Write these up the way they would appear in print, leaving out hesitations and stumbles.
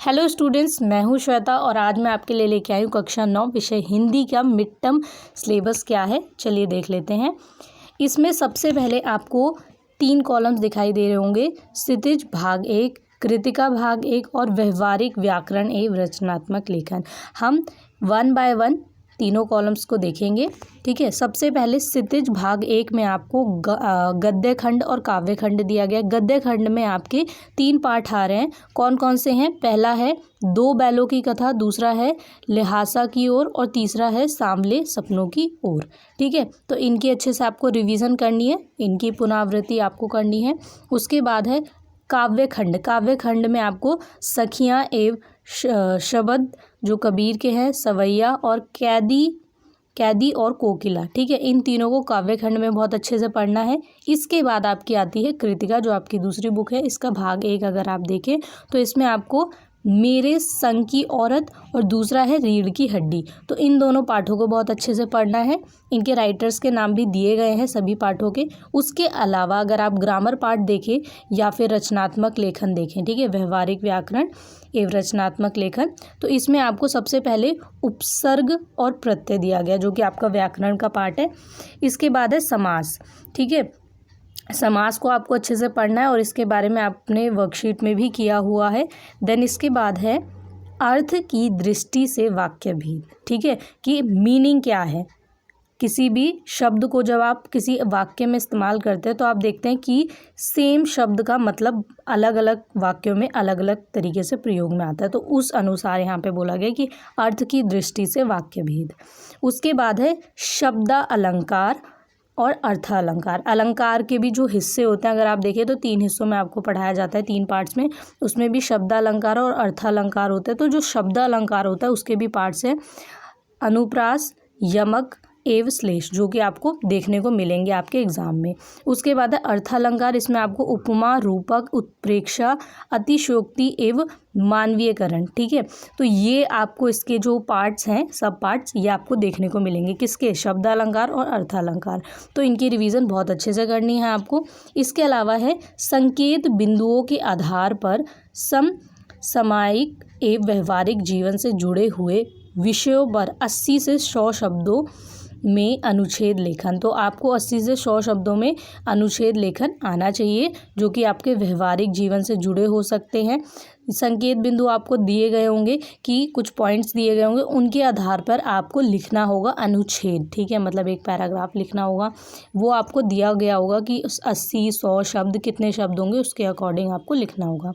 Hello students, मैं हूं श्वेता और आज मैं आपके लिए लेके आई हूँ कक्षा 9 विषय हिंदी का मिड टर्म सिलेबस क्या है। चलिए देख लेते हैं। इसमें सबसे पहले आपको 3 कॉलम्स दिखाई दे रहे होंगे। क्षितिज भाग 1, कृतिका भाग 1 और व्यवहारिक व्याकरण एवं रचनात्मक लेखन। हम 1 बाय 1 तीनों कॉलम्स को देखेंगे। ठीक है, सबसे पहले क्षितिज भाग 1 में आपको गद्य खंड और काव्य खंड दिया गया। गद्य खंड में आपके 3 पार्ट आ रहे हैं। कौन कौन से हैं? पहला है 2 बैलों की कथा, दूसरा है ल्हासा की ओर और तीसरा है सांवले सपनों की ओर। ठीक है, तो इनकी अच्छे से आपको रिवीजन करनी है, इनकी पुनरावृत्ति आपको करनी है। उसके बाद है काव्य खंड। काव्य खंड में आपको सखियाँ एवं शब्द जो कबीर के हैं, सवैया और कैदी और कोकिला। ठीक है, इन तीनों को काव्य खंड में बहुत अच्छे से पढ़ना है। इसके बाद आपकी आती है कृतिका, जो आपकी दूसरी बुक है। इसका भाग 1 अगर आप देखें तो इसमें आपको मेरे संग की औरत और दूसरा है रीढ़ की हड्डी। तो इन दोनों पाठों को बहुत अच्छे से पढ़ना है। इनके राइटर्स के नाम भी दिए गए हैं सभी पाठों के। उसके अलावा अगर आप ग्रामर पार्ट देखें या फिर रचनात्मक लेखन देखें, ठीक है, व्यवहारिक व्याकरण एवं रचनात्मक लेखन, तो इसमें आपको सबसे पहले उपसर्ग और प्रत्यय दिया गया, जो कि आपका व्याकरण का पार्ट है। इसके बाद है समास। ठीक है, समास को आपको अच्छे से पढ़ना है और इसके बारे में आपने वर्कशीट में भी किया हुआ है। देन इसके बाद है अर्थ की दृष्टि से वाक्य भेद। ठीक है, कि मीनिंग क्या है। किसी भी शब्द को जब आप किसी वाक्य में इस्तेमाल करते हैं तो आप देखते हैं कि सेम शब्द का मतलब अलग अलग वाक्यों में अलग अलग तरीके से प्रयोग में आता है। तो उस अनुसार यहाँ पे बोला गया कि अर्थ की दृष्टि से वाक्य भेद। उसके बाद है शब्द अलंकार और अर्थ अलंकार। अलंकार के भी जो हिस्से होते हैं अगर आप देखें तो 3 हिस्सों में आपको पढ़ाया जाता है, 3 पार्ट्स में। उसमें भी शब्द अलंकार और अर्थ अलंकार होते हैं। तो जो शब्द अलंकार होता है उसके भी पार्ट्स हैं, अनुप्रास, यमक एवं श्लेष, जो कि आपको देखने को मिलेंगे आपके एग्जाम में। उसके बाद है अर्थालंकार। इसमें आपको उपमा, रूपक, उत्प्रेक्षा, अतिशयोक्ति एवं मानवीयकरण। ठीक है, तो ये आपको इसके जो पार्ट्स हैं, सब पार्ट्स, ये आपको देखने को मिलेंगे। किसके? शब्द अलंकार और अर्थालंकार। तो इनकी रिवीजन बहुत अच्छे से करनी है आपको। इसके अलावा है संकेत बिंदुओं के आधार पर समसामयिक एवं व्यवहारिक जीवन से जुड़े हुए विषयों पर 80 से 100 शब्दों में अनुच्छेद लेखन। तो आपको 80 से 100 शब्दों में अनुच्छेद लेखन आना चाहिए, जो कि आपके व्यवहारिक जीवन से जुड़े हो सकते हैं। संकेत बिंदु आपको दिए गए होंगे कि कुछ पॉइंट्स दिए गए होंगे, उनके आधार पर आपको लिखना होगा अनुच्छेद। ठीक है, मतलब एक पैराग्राफ लिखना होगा, वो आपको दिया गया होगा कि 80-100 शब्द कितने शब्द होंगे, उसके अकॉर्डिंग आपको लिखना होगा।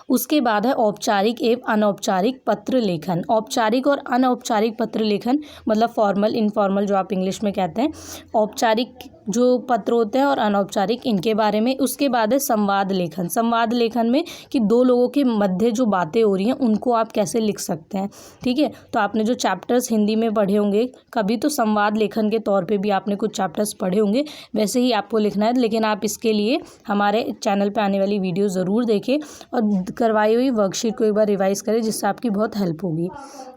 उसके बाद है औपचारिक एवं अनौपचारिक पत्र लेखन। औपचारिक और अनौपचारिक पत्र लेखन मतलब फॉर्मल, इनफॉर्मल जो आप इंग्लिश में कहते हैं। औपचारिक जो पत्र होते हैं और अनौपचारिक, इनके बारे में। उसके बाद है संवाद लेखन। संवाद लेखन में कि 2 लोगों के मध्य जो बातें हो रही हैं उनको आप कैसे लिख सकते हैं। ठीक है, तो आपने जो चैप्टर्स हिंदी में पढ़े होंगे कभी, तो संवाद लेखन के तौर पे भी आपने कुछ चैप्टर्स पढ़े होंगे, वैसे ही आपको लिखना है। लेकिन आप इसके लिए हमारे चैनल पे आने वाली वीडियो ज़रूर देखें और करवाई हुई वर्कशीट को एक बार रिवाइज करें, जिससे आपकी बहुत हेल्प होगी।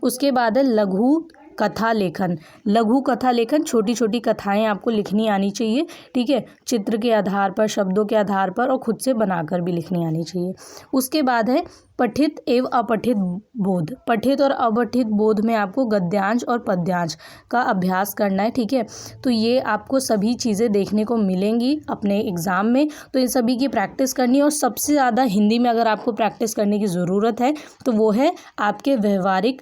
उसके बाद है लघु कथा लेखन। लघु कथा लेखन, छोटी छोटी कथाएं आपको लिखनी आनी चाहिए। ठीक है, चित्र के आधार पर, शब्दों के आधार पर और खुद से बनाकर भी लिखनी आनी चाहिए। उसके बाद है पठित एवं अपठित बोध। पठित और अपठित बोध में आपको गद्यांश और पद्यांश का अभ्यास करना है। ठीक है, तो ये आपको सभी चीज़ें देखने को मिलेंगी अपने एग्ज़ाम में, तो इन सभी की प्रैक्टिस करनी है। और सबसे ज़्यादा हिंदी में अगर आपको प्रैक्टिस करने की ज़रूरत है तो वो है आपके व्यवहारिक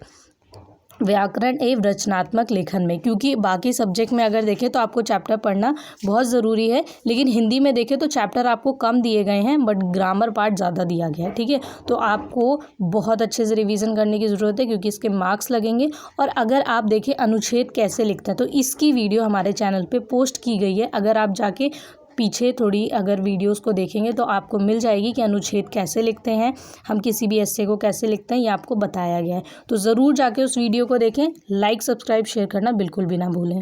व्याकरण एवं रचनात्मक लेखन में, क्योंकि बाकी सब्जेक्ट में अगर देखें तो आपको चैप्टर पढ़ना बहुत ज़रूरी है, लेकिन हिंदी में देखें तो चैप्टर आपको कम दिए गए हैं बट ग्रामर पार्ट ज़्यादा दिया गया है। ठीक है, तो आपको बहुत अच्छे से रिवीजन करने की ज़रूरत है, क्योंकि इसके मार्क्स लगेंगे। और अगर आप देखें अनुच्छेद कैसे लिखते हैं, तो इसकी वीडियो हमारे चैनल पर पोस्ट की गई है। अगर आप जाके पीछे थोड़ी अगर वीडियोस को देखेंगे तो आपको मिल जाएगी कि अनुच्छेद कैसे लिखते हैं, हम किसी भी एस्से को कैसे लिखते हैं, ये आपको बताया गया है। तो ज़रूर जाके उस वीडियो को देखें। लाइक, सब्सक्राइब, शेयर करना बिल्कुल भी ना भूलें।